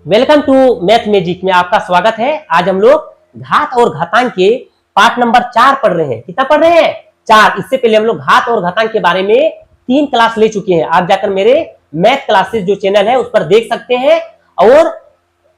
Welcome to math magic में आपका स्वागत है। आज हम लोग घात और घातांक के पार्ट नंबर 4 पढ़ रहे हैं। कितना पढ़ रहे हैं? 4। इससे पहले हम लोग घात और घातांक के बारे में 3 क्लास ले चुके हैं। आप जाकर मेरे मैथ क्लासेस जो चैनल है उस पर देख सकते हैं और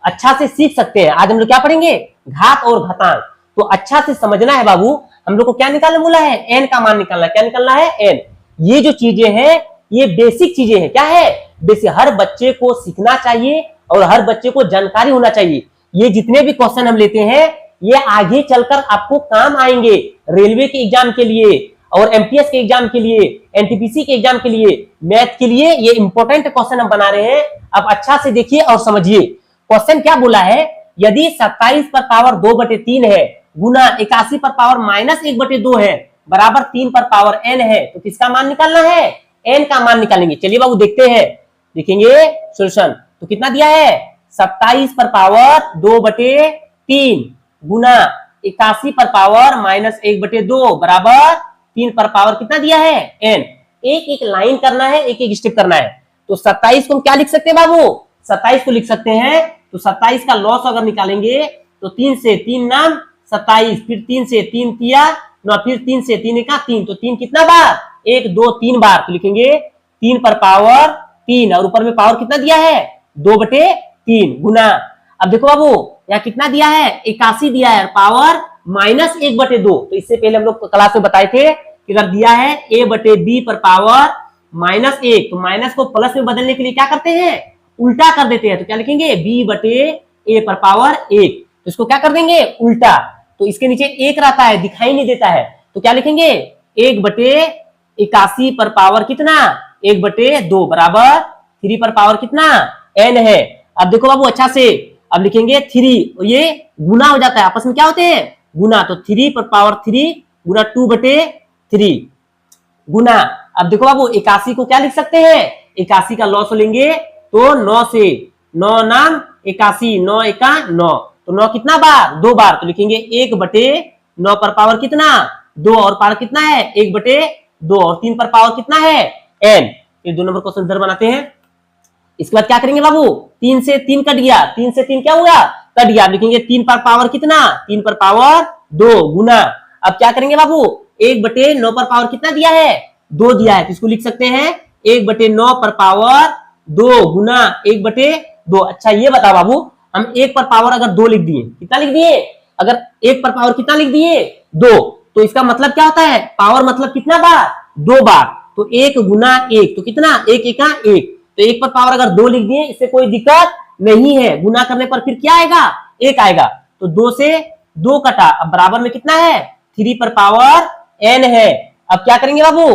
अच्छा से सीख सकते हैं। आज हम लोग क्या पढ़ेंगे? घात और घातांक। तो अच्छा से समझना है बाबू। हम लोग को क्या निकालने बोला है? एन का मान निकालना। क्या निकालना है? एन। ये जो चीजें हैं ये बेसिक चीजें हैं। क्या है? बेसिक। हर बच्चे को सीखना चाहिए और हर बच्चे को जानकारी होना चाहिए। ये जितने भी क्वेश्चन हम लेते हैं ये आगे चलकर आपको काम आएंगे। रेलवे के एग्जाम के लिए और एमटीएस के एग्जाम के लिए, एनटीपीसी के एग्जाम के लिए, मैथ के लिए ये इंपॉर्टेंट क्वेश्चन हम बना रहे हैं। अब अच्छा से देखिए और समझिए। क्वेश्चन क्या बोला है? यदि 27 पर पावर 2/3 है गुना 81 पर पावर -1/2 है बराबर 3 पर पावर n है तो किसका मान निकालना है? n का मान निकालेंगे। चलिए बाबू देखते हैं, देखेंगे सोल्यूशन। तो कितना दिया है? 27 पर पावर 2/3 गुना 81 पर पावर -1/2 बराबर 3 पर पावर कितना दिया है? n। एक एक लाइन करना है, एक एक स्टेप करना है। तो 27 को हम क्या लिख सकते हैं बाबू? 27 को लिख सकते हैं। तो 27 का लॉस अगर निकालेंगे तो 3 से 3 नाम 27, फिर 3 से 3 तिया 9, फिर 3 से 3 का 3। तो 3 कितना बार? 1 2 3 बार। तो लिखेंगे 3 पर पावर 3 और ऊपर में पावर कितना दिया है? 2/3 गुना। अब देखो बाबू यहाँ कितना दिया है? 81 दिया है, पावर -1/2। तो इससे पहले हम लोग क्लास में बताए थे कि अगर दिया है a/b पर पावर -1 तो माइनस को प्लस में बदलने के लिए क्या करते हैं? उल्टा कर देते हैं। तो क्या लिखेंगे? b/a पर पावर 1। तो इसको क्या कर देंगे? उल्टा। तो इसके नीचे 1 रहता है, दिखाई नहीं देता है। तो क्या लिखेंगे? 1/81 पर पावर कितना? 1/2 बराबर 3 पर पावर कितना? n है। अब देखो बाबू अच्छा से, अब लिखेंगे 3। ये गुना हो जाता है, आपस में क्या होते हैं? गुना। तो 3 पर पावर 3 गुना 2/3 गुना। अब देखो बाबू 81 को क्या लिख सकते हैं? 81 का लॉस लेंगे तो 9 से 9 नाम 81, 9 एका 9। तो 9 कितना बार? 2 बार। तो लिखेंगे 1/9 पर पावर कितना? 2 और पावर कितना है? 1/2 और 3 पर पावर कितना है? n। ये 2 नंबर क्वेश्चन इधर बनाते हैं। इसके बाद क्या करेंगे बाबू? 3 से 3 कट गया, 3 से 3 क्या हुआ? कट गया। लिखेंगे 3 पर पावर कितना? 3 पर पावर 2 गुना। अब क्या करेंगे बाबू? 1/9 पर पावर कितना दिया है? 2 दिया है। तो इसको लिख सकते हैं 1/9 पर पावर 2 गुना 1/2। अच्छा ये बता बाबू, हम 1 पर पावर अगर 2 लिख दिए, कितना लिख दिए? अगर 1 पर पावर कितना लिख दिए? 2। तो इसका मतलब क्या होता है? पावर मतलब कितना बार? 2 बार। तो 1 गुना 1 तो कितना? 1 एका 1। तो 1 पर पावर अगर 2 लिख दिए, इससे कोई दिक्कत नहीं है। गुना करने पर फिर क्या आएगा? 1 आएगा। तो 2 से 2 कटा, अब बराबर में कितना है? 3 पर पावर n है। अब क्या करेंगे बाबू?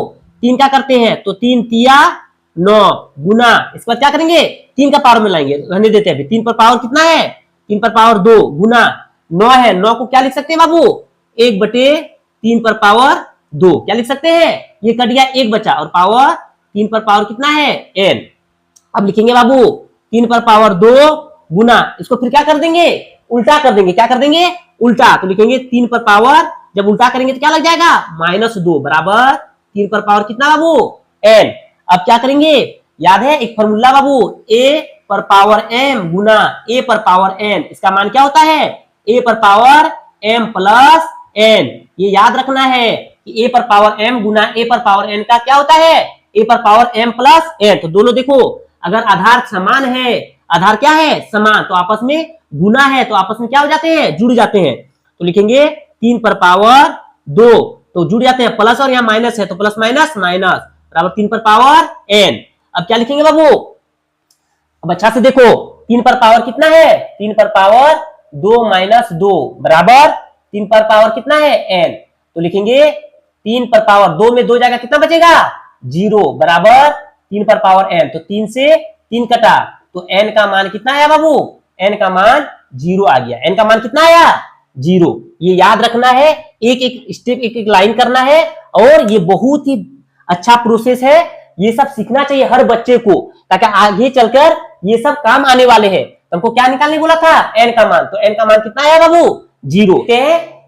3 का करते हैं तो 3 तिया 9 गुना। इसके बाद क्या करेंगे? 3 का पावर में लाएंगे, रहने देते हैं अभी। 3 पर पावर कितना है? 3 पर पावर 2 गुना 9 है। 9 को क्या लिख सकते हैं बाबू? 1/3 पर पावर 2। क्या लिख सकते हैं? ये कट गया, 1 बचा और पावर 3 पर पावर कितना है? n। अब लिखेंगे बाबू 3 पर पावर 2 गुना, इसको फिर क्या कर देंगे? उल्टा कर देंगे। क्या कर देंगे? उल्टा। तो लिखेंगे 3 पर पावर, जब उल्टा करेंगे तो क्या लग जाएगा? -2 बराबर 3 पर पावर कितना बाबू? n। अब क्या करेंगे? याद है एक फॉर्मूला बाबू, a पर पावर m गुना a पर पावर n। इसका मान क्या होता है? a पर पावर m प्लस n। ये याद रखना है कि a पर पावर m गुना a पर पावर n का क्या होता है? a पर पावर m प्लस n। तो दोनों देखो, अगर आधार समान है, आधार क्या है? समान, तो आपस में गुना है तो आपस में क्या हो जाते हैं? जुड़ जाते हैं। तो लिखेंगे 3 पर पावर 2 तो जुड़ जाते हैं, प्लस और यहाँ माइनस है तो प्लस माइनस माइनस बराबर 3 पर पावर n। अब क्या लिखेंगे बाबू? अब अच्छा से देखो, 3 पर पावर कितना है? 3 पर पावर 2 - 2 बराबर 3 पर पावर कितना है? n। तो लिखेंगे 3 पर पावर 2 में 2 जाएगा, कितना बचेगा? 0 बराबर 3 पर पावर n। तो 3 से 3 कटा तो n का मान कितना आया बाबू? n का मान 0 आ गया। n का मान कितना आया? 0। ये याद रखना है, एक एक स्टेप, एक एक लाइन करना है और ये बहुत ही अच्छा प्रोसेस है। ये सब सीखना चाहिए हर बच्चे को, ताकि आगे चलकर ये सब काम आने वाले हैं। हमको क्या निकालने बोला था? n का मान। तो n का मान कितना आया बाबू? 0।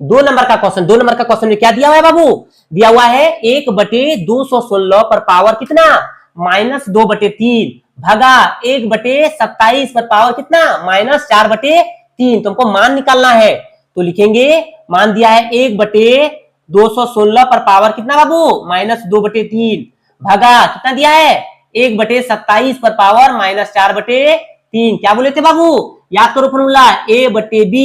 2 नंबर का क्वेश्चन। 2 नंबर का क्वेश्चन में क्या दिया हुआ है बाबू? दिया हुआ है 1/216 पर पावर कितना? -2/3 भागा 1/27 पर पावर कितना -4/3। तुमको मान निकालना है तो लिखेंगे, मान दिया है 1/216 पर पावर कितना बाबू -2/3 भागा कितना दिया है 1/27 पर पावर -4/3। क्या बोले थे बाबू, याद करो फॉर्मूला, a/b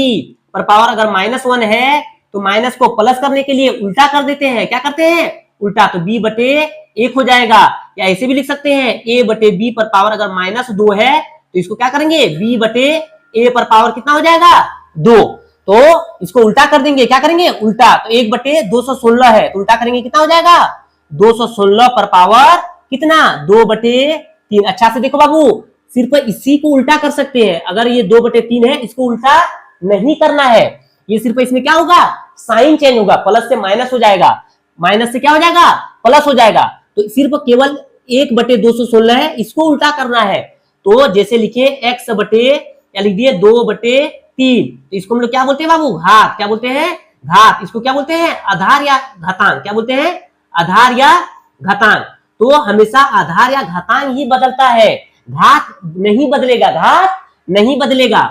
पर पावर अगर -1 है तो माइनस को प्लस करने के लिए उल्टा कर देते हैं। क्या करते हैं, उल्टा, तो b/1 हो जाएगा। या ऐसे भी लिख सकते हैं a/b पर पावर अगर -2 है तो इसको क्या करेंगे, b/a पर पावर कितना हो जाएगा 2। तो इसको उल्टा कर देंगे, क्या करेंगे उल्टा, तो 1/216 है तो उल्टा करेंगे कितना हो जाएगा 216 पर पावर कितना 2/3। अच्छा से देखो बाबू, सिर्फ इसी को उल्टा कर सकते हैं। अगर ये 2/3 है इसको उल्टा नहीं करना है, ये सिर्फ इसमें क्या होगा साइन चेंज होगा, प्लस से माइनस हो जाएगा, माइनस से क्या हो जाएगा प्लस हो जाएगा। तो सिर्फ केवल 1/216 है, इसको उल्टा करना है। तो जैसे लिखिए x बटे या लिख दिए 2/3, तो इसको हम लोग क्या बोलते हैं बाबू, घात। क्या बोलते हैं, घात। इसको क्या बोलते हैं, आधार या घातांक। क्या बोलते हैं, आधार या घातांक। तो हमेशा आधार या घातांक ही बदलता है, घात नहीं बदलेगा, घात नहीं बदलेगा।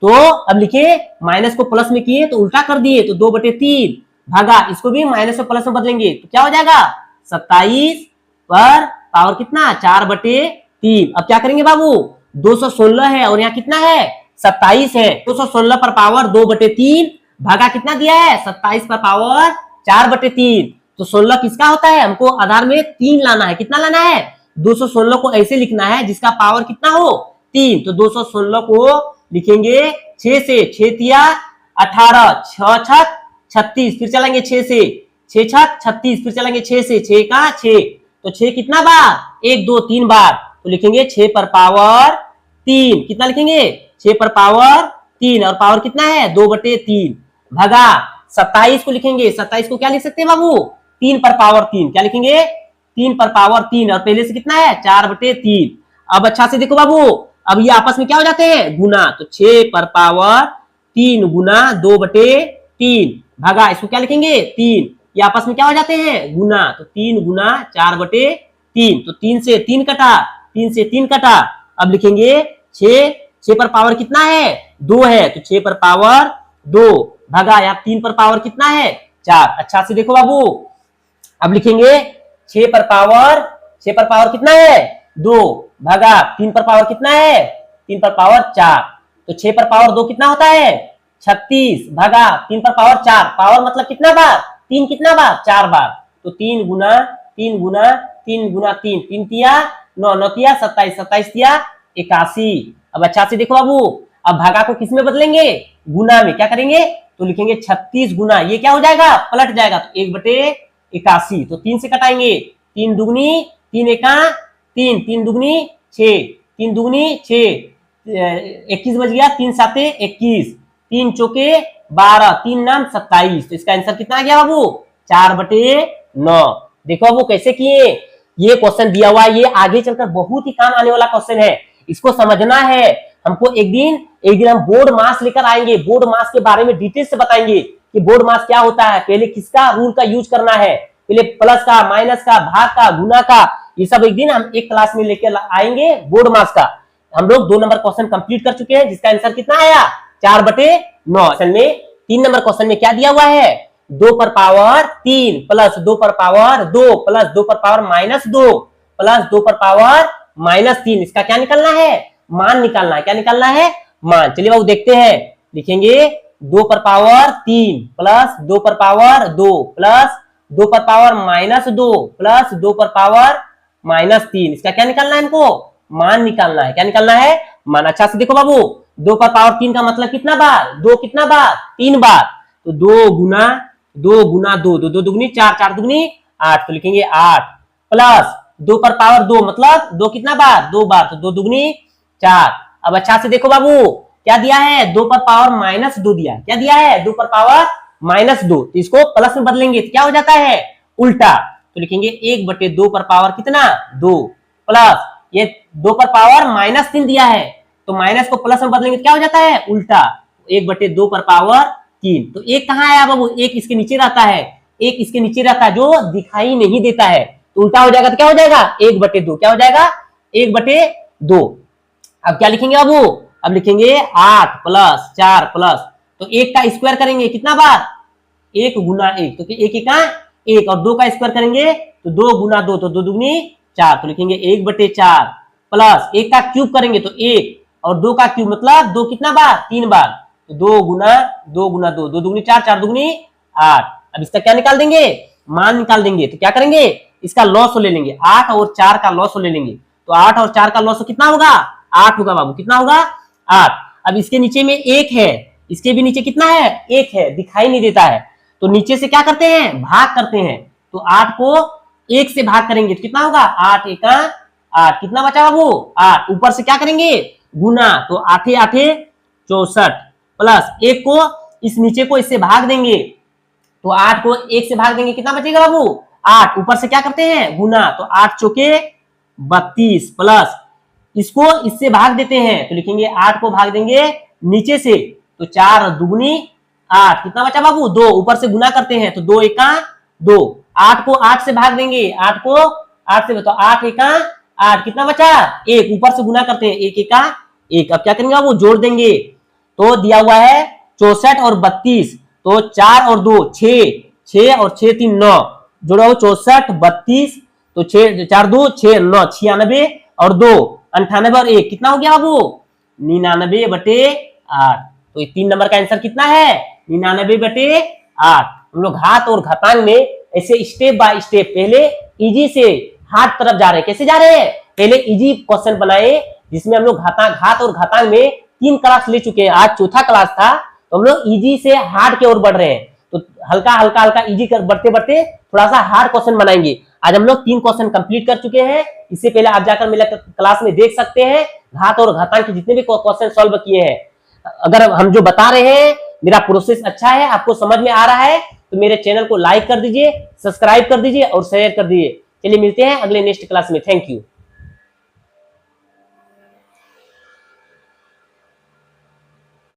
तो अब लिखिए, माइनस को प्लस में किए तो उल्टा कर दिए, तो 2/3 भागा इसको भी माइनस और प्लस में बदलेंगे तो क्या हो जाएगा 27 पर पावर कितना 4/3। अब क्या करेंगे बाबू, 216 है और यहाँ कितना है 27 है, 216 पर पावर 2/3 भागा कितना दिया है 27 पर पावर 4/3। तो 16 किसका होता है, हमको आधार में 3 लाना है। कितना लाना है 216 को ऐसे लिखना है जिसका पावर कितना हो 3। तो 216 को लिखेंगे 6 से, 6 तिया 18, 6 छक 36, फिर चलेंगे 6 से, 6 छक 36, फिर चलेंगे 6 से, 6 का 6, तो 6 कितना बार 1 2 3 बार, तो लिखेंगे 6 पर पावर 3। कितना लिखेंगे 6 पर पावर 3 और पावर कितना है 2/3 भागा 27 को लिखेंगे, 27 को क्या लिख सकते हैं बाबू 3 पर पावर 3। क्या लिखेंगे 3 पर पावर 3 और पहले से कितना है 4/3। अब अच्छा से देखो बाबू, अब ये आपस में क्या हो जाते हैं गुना, तो 6 पर पावर 3 गुना 2/3 भागा इसको क्या लिखेंगे 3, ये आपस में क्या हो जाते हैं गुना, तो 3 गुना 4/3। तो 3 से 3 कटा, 3 से 3 कटा। अब लिखेंगे 6 पर पावर कितना है 2 है, तो 6 पर पावर 2 भागा यहाँ 3 पर पावर कितना है 4। अच्छा से देखो बाबू, अब लिखेंगे 6 पर पावर कितना है 2 भागा 3 पर पावर कितना है 3 पर पावर 4। तो 6 पर पावर 2 कितना होता है 36 भागा 3 पर पावर 4, पावर मतलब कितना बार 3, कितना बार 4 बार। तो 3 गुना 3 गुना 3 गुना 3, 3 तिया 9, 9 तिया 27, 27 तिया 81। अब अच्छा से देखो बाबू, अब भागा को किस में बदलेंगे गुना में। क्या करेंगे तो लिखेंगे 36 गुना, ये क्या हो जाएगा पलट जाएगा, तो 1/81। तो 3 से कटाएंगे, 3 दुगनी 3 एका 3, 3 दुगनी 6, 3 दुगनी 6, 21 बज गया, 3 साते 21, 3 चौके 12, 3 नाम 27। तो इसका आंसर कितना आ गया बाबू 4/9। देखो बाबू कैसे किए, ये क्वेश्चन दिया हुआ है, ये आगे चलकर बहुत ही काम आने वाला क्वेश्चन है, इसको समझना है हमको। एक दिन हम बोर्ड मास लेकर आएंगे, बोर्ड मास के बारे में डिटेल से बताएंगे कि बोर्ड मास क्या होता है, पहले किसका रूल का यूज करना है, पहले प्लस का, माइनस का, भाग का, गुना का, ये सब एक दिन हम एक क्लास में लेकर आएंगे बोर्ड मास का। हम लोग 2 नंबर क्वेश्चन कंप्लीट कर चुके हैं जिसका आंसर कितना आया 4/9। असल में 3 नंबर क्वेश्चन में क्या दिया हुआ है 2 पर पावर 3 प्लस 2 पर पावर 2 प्लस 2 पर पावर -2 प्लस 2 पर पावर -3। इसका क्या निकलना है मान निकालना है। क्या निकालना है मान। चलिए बाबू देखते हैं, लिखेंगे 2 पर पावर 3 प्लस 2 पर पावर 2 प्लस 2 पर पावर -2 प्लस 2 पर पावर -3। इसका क्या निकालना है इनको मान निकालना है। क्या निकालना है मान। अच्छा से देखो बाबू, 2 पर पावर 3 का मतलब कितना बार 2 कितना बार 3 बार, तो 2 गुना 2 गुना 2, 2 दुगनी 4, 4 दुगनी 8, तो लिखेंगे 8 प्लस 2 पर पावर 2 मतलब 2 कितना बार 2 बार, तो 2 दुगनी 4। अब अच्छा से देखो बाबू क्या दिया है 2 पर पावर -2 दिया, क्या दिया है 2 पर पावर -2, तो इसको प्लस में बदलेंगे तो क्या हो जाता है उल्टा, तो लिखेंगे 1/2 पर पावर कितना 2 प्लस ये 2 पर पावर -3 दिया है, तो माइनस को प्लस में बदलेंगे तो क्या हो जाता है उल्टा 1/2 पर पावर 3। तो एक कहाँ आया बाबू, एक इसके नीचे रहता है, एक इसके नीचे रहता है जो दिखाई नहीं देता है, तो उल्टा हो जाएगा तो क्या हो जाएगा 1/2, क्या हो जाएगा 2। अब क्या लिखेंगे बाबू, अब लिखेंगे 8 प्लस 4 प्लस, तो 1 का स्क्वायर करेंगे कितना बार, 1 गुना 1, तो 1 का 1, और 2 का स्क्वायर करेंगे तो 2 गुना 2, तो 2 दुगनी 4, तो लिखेंगे 1/4 प्लस 1 का क्यूब करेंगे तो 1, और 2 का क्यूब मतलब 2 कितना बार, 3 बार, तो 2 गुना 2 गुना 2, 2 दुगनी 4, 4 दुगनी 8। अब इसका क्या निकाल देंगे, मान निकाल देंगे, तो क्या करेंगे, इसका लॉस ले लेंगे, 8 और 4 का लॉस ले लेंगे, तो 8 और 4 का लॉस कितना होगा, 8 होगा बाबू, कितना होगा 8। अब इसके नीचे में 1 है, इसके भी नीचे कितना है, 1 है, दिखाई नहीं देता है, तो नीचे से क्या करते हैं, भाग करते हैं, तो 8 को 1 से भाग करेंगे तो कितना होगा, 8 1 8, कितना बचा बाबू 8, ऊपर से क्या करेंगे गुना, तो 8 8 64 प्लस 1 को इस नीचे को इससे भाग देंगे, तो 8 को 1 से भाग देंगे कितना बचेगा बाबू 8, ऊपर से क्या करते हैं गुना, तो 8 चौके 32 प्लस इसको इससे भाग देते हैं, तो लिखेंगे 8 को भाग देंगे नीचे से, तो 4 दुगनी 8, कितना बचा बाबू 2, ऊपर से गुना करते हैं तो 2 1 2, 8 को 8 से भाग देंगे, 8 को 8 से, तो 8 1 8, कितना बचा 1, ऊपर से गुना करते हैं 1 1 1। अब क्या करेंगे बाबू जोड़ देंगे, तो दिया हुआ है 64 और 32, तो 4 और 2 6, 6 और 6 3 9, जोड़ो 64 32, तो 6 4 2 6 9 96 और 2 98 और 1 कितना हो गया बाबू 99/8। तो 3 नंबर का आंसर कितना है 99/8। हम लोग घात और घातांक में ऐसे स्टेप बाय स्टेप पहले इजी से हार्ड तरफ जा रहे हैं, कैसे जा रहे हैं, पहले इजी क्वेश्चन बनाए जिसमें हम लोग घात और घातांक में 3 क्लास ले चुके हैं, आज चौथा क्लास था, तो हम लोग इजी से हार्ड की ओर बढ़ रहे हैं, तो हल्का हल्का हल्का इजी कर बढ़ते बढ़ते थोड़ा सा हार्ड क्वेश्चन बनाएंगे। आज हम लोग 3 क्वेश्चन कंप्लीट कर चुके हैं, इससे पहले आप जाकर मेरे क्लास में देख सकते हैं घात और घातांक के जितने भी क्वेश्चन सॉल्व किए हैं। अगर हम जो बता रहे हैं मेरा प्रोसेस अच्छा है, आपको समझ में आ रहा है, तो मेरे चैनल को लाइक कर दीजिए, सब्सक्राइब कर दीजिए और शेयर कर दीजिए। चलिए मिलते हैं अगले नेक्स्ट क्लास में, थैंक यू।